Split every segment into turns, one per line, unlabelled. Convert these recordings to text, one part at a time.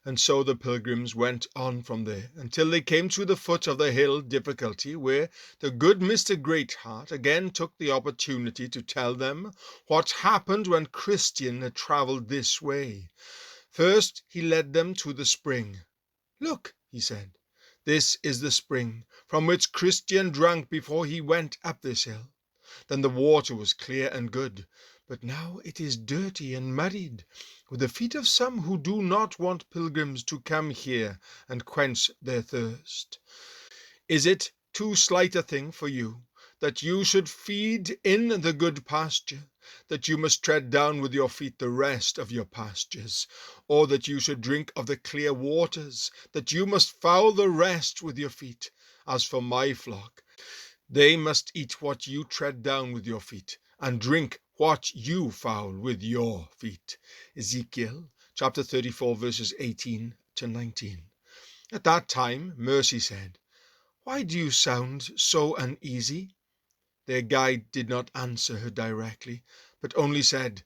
And so the pilgrims went on from there until they came to the foot of the hill Difficulty, where the good Mr. Greatheart again took the opportunity to tell them what happened when Christian had travelled this way. First he led them to the spring. "Look," he said, "this is the spring from which Christian drank before he went up this hill. Then the water was clear and good, but now it is dirty and muddied with the feet of some who do not want pilgrims to come here and quench their thirst. Is it too slight a thing for you that you should feed in the good pasture, that you must tread down with your feet the rest of your pastures, or that you should drink of the clear waters, that you must foul the rest with your feet? As for my flock, they must eat what you tread down with your feet, and drink what you foul with your feet." Ezekiel chapter 34, verses 18 to 19. At that time, Mercy said, "Why do you sound so uneasy?" Their guide did not answer her directly, but only said,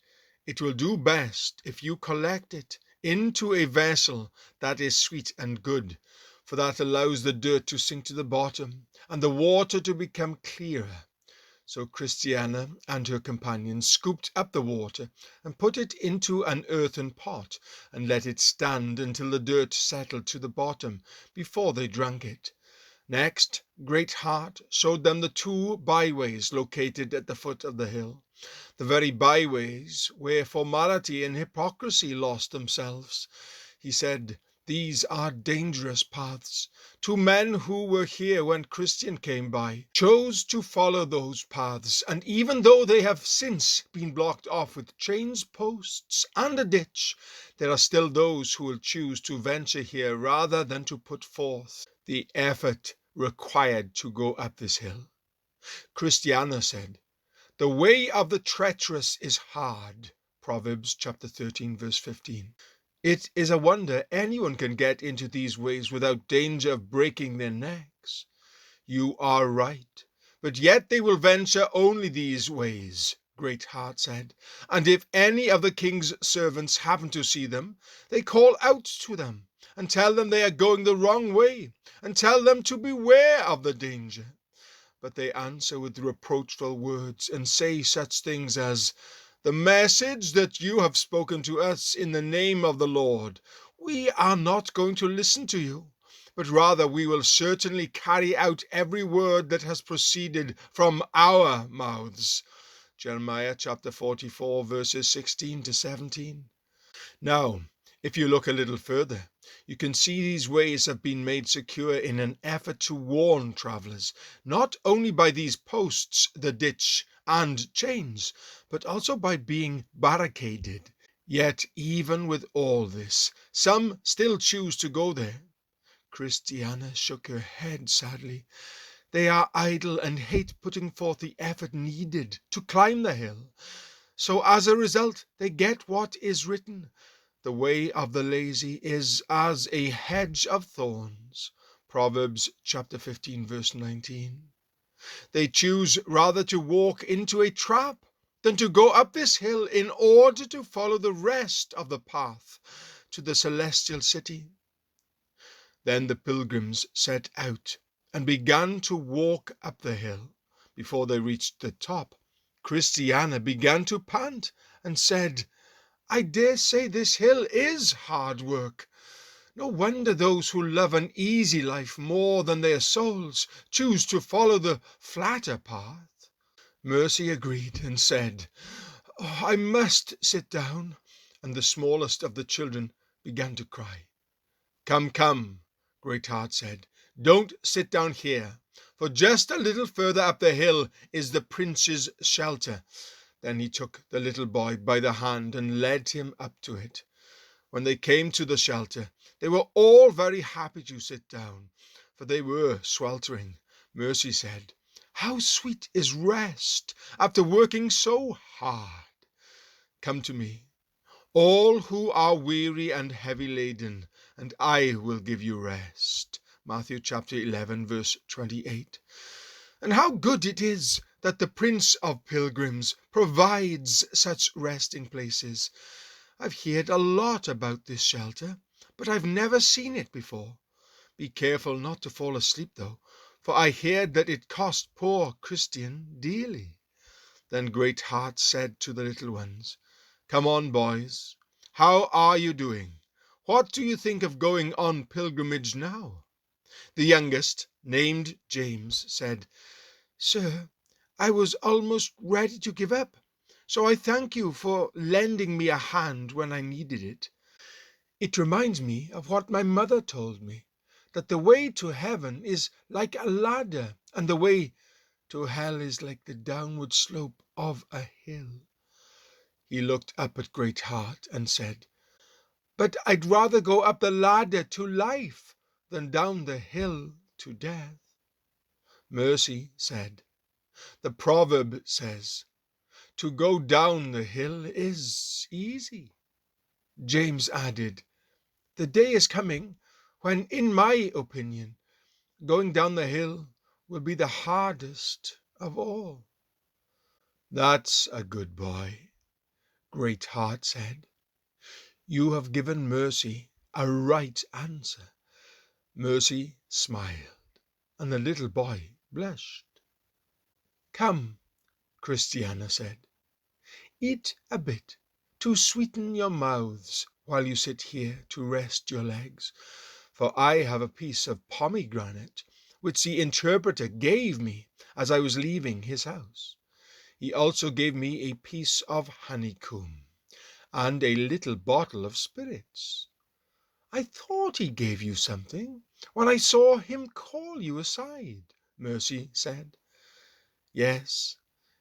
"It will do best if you collect it into a vessel that is sweet and good, for that allows the dirt to sink to the bottom and the water to become clearer." So Christiana and her companions scooped up the water and put it into an earthen pot and let it stand until the dirt settled to the bottom before they drank it. Next, Greatheart showed them the two byways located at the foot of the hill, the very byways where formality and hypocrisy lost themselves. He said, "These are dangerous paths. Two men who were here when Christian came by chose to follow those paths, and even though they have since been blocked off with chains, posts, and a ditch, there are still those who will choose to venture here rather than to put forth the effort required to go up this hill." Christiana said, "The way of the treacherous is hard." Proverbs chapter 13, verse 15. It is a wonder anyone can get into these ways without danger of breaking their necks. "You are right, but yet they will venture only these ways," Greatheart said, "and if any of the king's servants happen to see them, they call out to them and tell them they are going the wrong way, and tell them to beware of the danger. But they answer with reproachful words and say such things as, 'The message that you have spoken to us in the name of the Lord, we are not going to listen to you, but rather we will certainly carry out every word that has proceeded from our mouths.' Jeremiah chapter 44, verses 16 to 17. Now, if you look a little further, you can see these ways have been made secure in an effort to warn travelers, not only by these posts, the ditch, and chains, but also by being barricaded. Yet even with all this, some still choose to go there. Christiana shook her head sadly. They are idle and hate putting forth the effort needed to climb the hill. So as a result, they get what is written: "The way of the lazy is as a hedge of thorns." Proverbs chapter 15, verse 19. They choose rather to walk into a trap than to go up this hill in order to follow the rest of the path to the celestial city. Then the pilgrims set out and began to walk up the hill. Before they reached the top, Christiana began to pant and said, "I dare say this hill is hard work. No wonder those who love an easy life more than their souls choose to follow the flatter path." Mercy agreed and said, "Oh, I must sit down," and the smallest of the children began to cry. "Come, come," Greatheart said, "don't sit down here, for just a little further up the hill is the prince's shelter." Then he took the little boy by the hand and led him up to it. When they came to the shelter, they were all very happy to sit down, for they were sweltering. Mercy said, "How sweet is rest after working so hard! Come to me, all who are weary and heavy laden, and I will give you rest." Matthew chapter 11, verse 28. And how good it is that the Prince of Pilgrims provides such resting places. I've heard a lot about this shelter, but I've never seen it before. Be careful not to fall asleep, though, for I heard that it cost poor Christian dearly." Then Great Heart said to the little ones, "Come on, boys. How are you doing? What do you think of going on pilgrimage now?" The youngest, named James, said, "Sir, I was almost ready to give up, so I thank you for lending me a hand when I needed it. It reminds me of what my mother told me, that the way to heaven is like a ladder, and the way to hell is like the downward slope of a hill." He looked up at Great Heart and said, "But I'd rather go up the ladder to life than down the hill to death." Mercy said, "The proverb says, 'To go down the hill is easy.'" James added, "The day is coming when, in my opinion, going down the hill will be the hardest of all." "That's a good boy," Great Heart said. "You have given Mercy a right answer." Mercy smiled, and the little boy blushed. "Come," Christiana said, "eat a bit to sweeten your mouths while you sit here to rest your legs, for I have a piece of pomegranate which the interpreter gave me as I was leaving his house. He also gave me a piece of honeycomb and a little bottle of spirits. I thought he gave you something when I saw him call you aside," Mercy said. "Yes,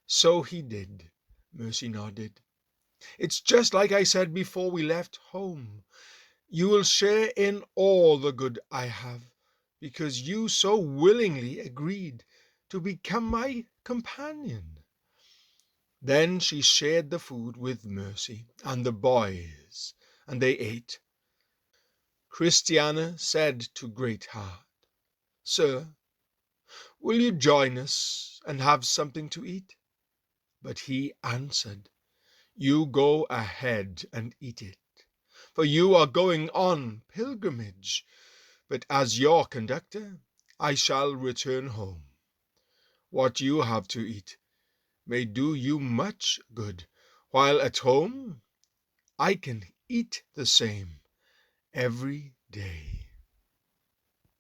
so he did," Mercy nodded. "It's just like I said before we left home. You will share in all the good I have, because you so willingly agreed to become my companion." Then she shared the food with Mercy and the boys, and they ate. Christiana said to Great Heart, "Sir, will you join us and have something to eat?" But he answered, "You go ahead and eat it, for you are going on pilgrimage, but as your conductor, I shall return home. What you have to eat may do you much good, while at home I can eat the same every day."